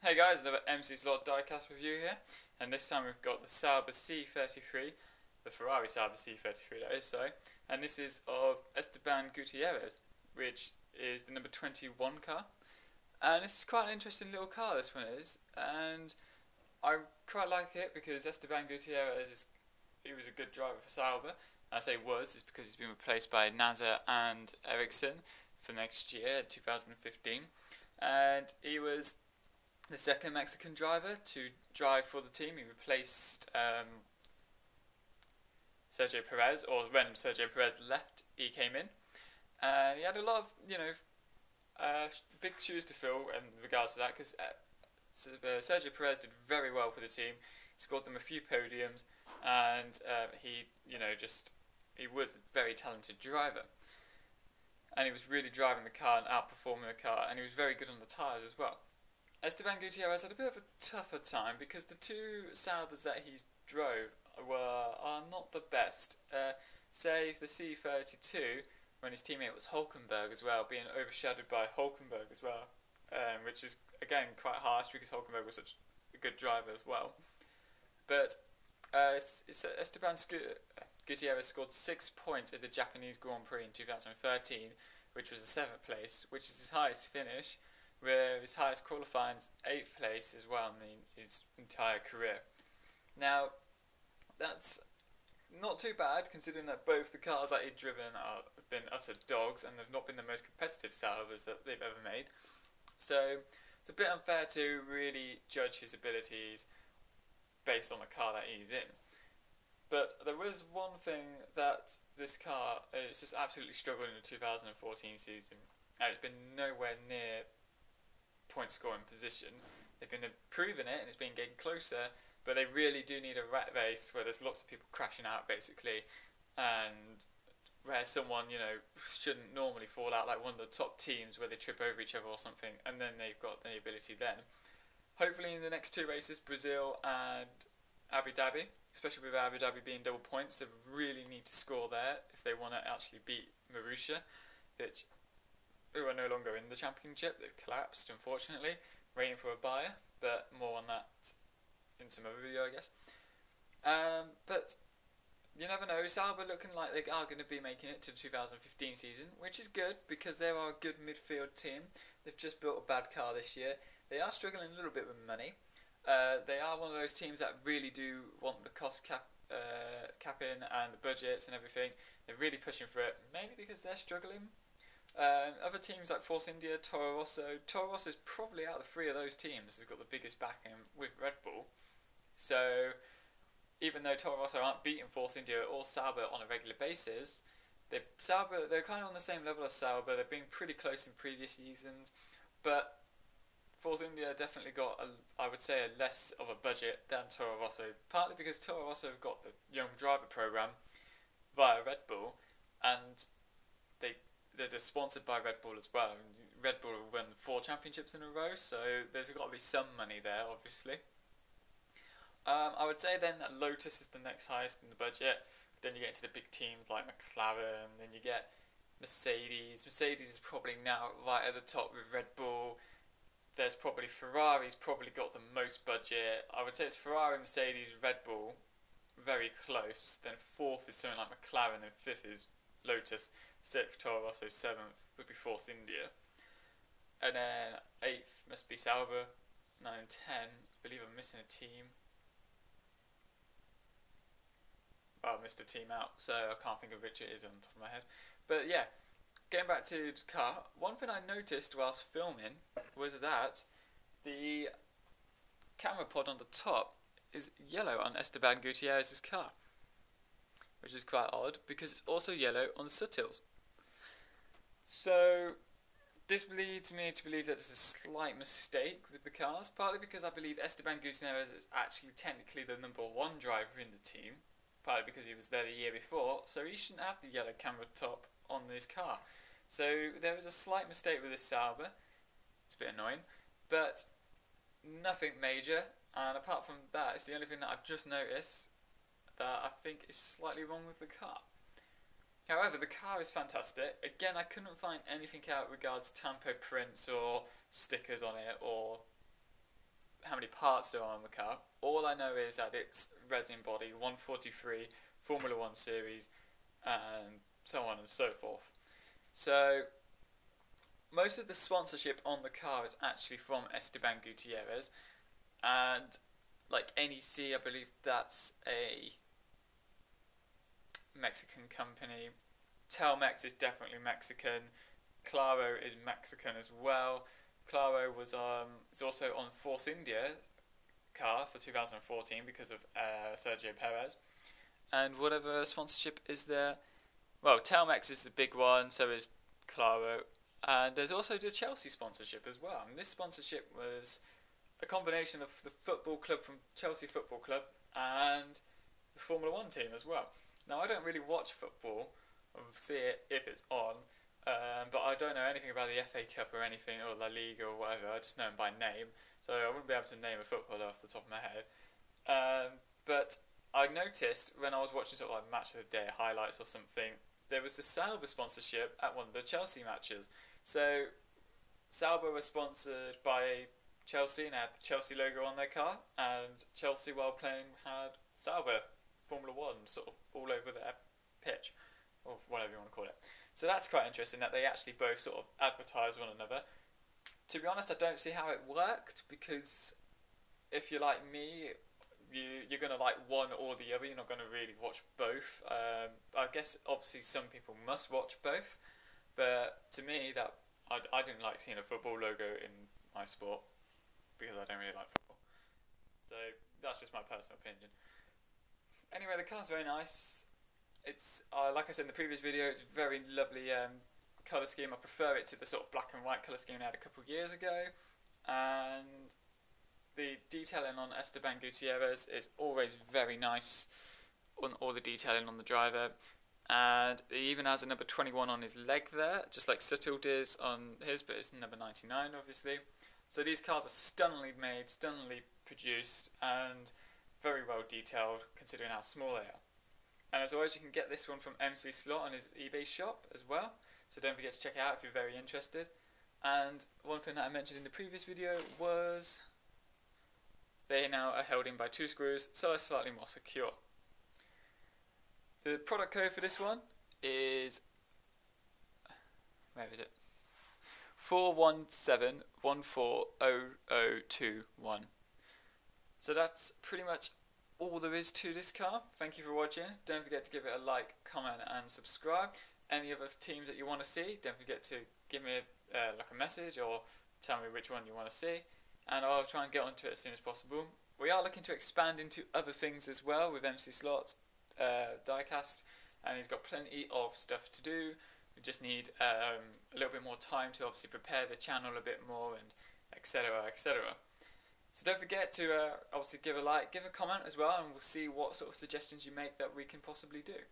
Hey guys, another MC Slot diecast review here, and this time we've got the Sauber C33, the Ferrari Sauber C33 that is, sorry, and this is of Esteban Gutierrez, which is the number 21 car, and this is quite an interesting little car, this one is, and I quite like it because Esteban Gutierrez he was a good driver for Sauber, and I say was, is because he's been replaced by Nasser and Ericsson for next year, 2015, and he was the second Mexican driver to drive for the team. He replaced Sergio Perez, or when Sergio Perez left, he came in. And he had a lot of, big shoes to fill in regards to that, because Sergio Perez did very well for the team. He scored them a few podiums, and he was a very talented driver. And he was really driving the car and outperforming the car, and he was very good on the tyres as well. Esteban Gutierrez had a bit of a tougher time because the two Saubers that he drove are not the best. Say the C32, when his teammate was Hulkenberg as well, being overshadowed by Hulkenberg as well, which is again quite harsh because Hulkenberg was such a good driver as well. But Esteban Gutierrez scored 6 points at the Japanese Grand Prix in 2013, which was a 7th place, which is his highest finish, where his highest qualifying is 8th place as well in his entire career. Now, that's not too bad considering that both the cars that he'd driven have been utter dogs and have not been the most competitive Saubers that they've ever made. So it's a bit unfair to really judge his abilities based on the car that he's in. But there was one thing that this car is just absolutely struggled in the 2014 season. It's been nowhere near point scoring position. They've been improving it and it's been getting closer, but they really do need a rat race where there's lots of people crashing out basically, and where someone shouldn't normally fall out, like one of the top teams where they trip over each other or something, and then they've got the ability then. Hopefully in the next two races, Brazil and Abu Dhabi, especially with Abu Dhabi being double points, they really need to score there if they want to actually beat Marussia, who are no longer in the championship. They've collapsed, unfortunately, waiting for a buyer, but more on that in some other video, I guess. But you never know, Sauber looking like they are going to be making it to the 2015 season, which is good because they are a good midfield team. They've just built a bad car this year. They are struggling a little bit with money. They are one of those teams that really do want the cost capping and the budgets and everything. They're really pushing for it, mainly because they're struggling. Other teams like Force India, Toro Rosso is probably out of the three of those teams has got the biggest backing with Red Bull. So even though Toro Rosso aren't beating Force India or Sauber on a regular basis, they're kind of on the same level as Sauber. They've been pretty close in previous seasons, but Force India definitely got, I would say, a less of a budget than Toro Rosso, partly because Toro Rosso have got the Young Driver program via Red Bull, and they're just sponsored by Red Bull as well. Red Bull have won 4 championships in a row, so there's got to be some money there, obviously. I would say then that Lotus is the next highest in the budget. Then you get into the big teams like McLaren, then you get Mercedes. Mercedes is probably now right at the top with Red Bull. There's probably Ferrari's probably got the most budget. I would say it's Ferrari, Mercedes, Red Bull, very close. Then 4th is something like McLaren, and 5th is Lotus. 6th Toro Rosso, 7th would be Force India, and then 8th must be Sauber, 9 and 10. I believe I'm missing a team. Well, I missed a team out, so I can't think of which it is on the top of my head. But yeah, getting back to the car, one thing I noticed whilst filming was that the camera pod on the top is yellow on Esteban Gutierrez's car, which is quite odd because it's also yellow on Suttil's. So this leads me to believe that there's a slight mistake with the cars, partly because I believe Esteban Gutierrez is actually technically the number 1 driver in the team, partly because he was there the year before, so he shouldn't have the yellow camera top on this car. So there was a slight mistake with this Sauber. It's a bit annoying, but nothing major, and apart from that, it's the only thing that I've just noticed that I think is slightly wrong with the car. However, the car is fantastic. Again, I couldn't find anything out regards tampo prints or stickers on it or how many parts there are on the car. All I know is that it's resin body, 143, Formula 1 series, and so on and so forth. So most of the sponsorship on the car is actually from Esteban Gutierrez, and like NEC, I believe that's a Mexican company. Telmex is definitely Mexican. Claro is Mexican as well. Claro was is also on Force India car for 2014 because of Sergio Perez. And whatever sponsorship is there, well, Telmex is the big one, so is Claro. And there's also the Chelsea sponsorship as well. And this sponsorship was a combination of the football club from Chelsea Football Club and the Formula 1 team as well. Now, I don't really watch football, or see it if it's on, but I don't know anything about the FA Cup or anything, or La Liga or whatever. I just know them by name, so I wouldn't be able to name a footballer off the top of my head. But I noticed when I was watching sort of like Match of the Day highlights or something, there was the Sauber sponsorship at one of the Chelsea matches. So Sauber was sponsored by Chelsea and had the Chelsea logo on their car, and Chelsea, while playing, had Sauber Formula 1 sort of all over their pitch, or whatever you want to call it. So that's quite interesting that they actually both sort of advertise one another. To be honest, I don't see how it worked, because if you're like me, you're going to like one or the other. You're not going to really watch both. I guess obviously some people must watch both, but to me, that I didn't like seeing a football logo in my sport, because I don't really like football. So that's just my personal opinion. Anyway, the car's very nice. It's like I said in the previous video, it's a very lovely colour scheme. I prefer it to the sort of black and white colour scheme I had a couple of years ago. And the detailing on Esteban Gutierrez is always very nice, on all the detailing on the driver. And he even has a number 21 on his leg there, just like Suttle does on his, but it's number 99 obviously. So these cars are stunningly made, stunningly produced, and very well detailed considering how small they are. And as always, you can get this one from MC Slot on his eBay shop as well, so don't forget to check it out if you're very interested. And one thing that I mentioned in the previous video was they now are held in by 2 screws, so they're slightly more secure. The product code for this one is, where is it? 417140021. So that's pretty much all there is to this car. Thank you for watching. Don't forget to give it a like, comment and subscribe. Any other teams that you want to see, don't forget to give me like a message or tell me which one you want to see, and I'll try and get onto it as soon as possible. We are looking to expand into other things as well with MC Slot's diecast, and he's got plenty of stuff to do. We just need a little bit more time to obviously prepare the channel a bit more, and etc, etc. So don't forget to obviously give a like, give a comment as well, and we'll see what sort of suggestions you make that we can possibly do.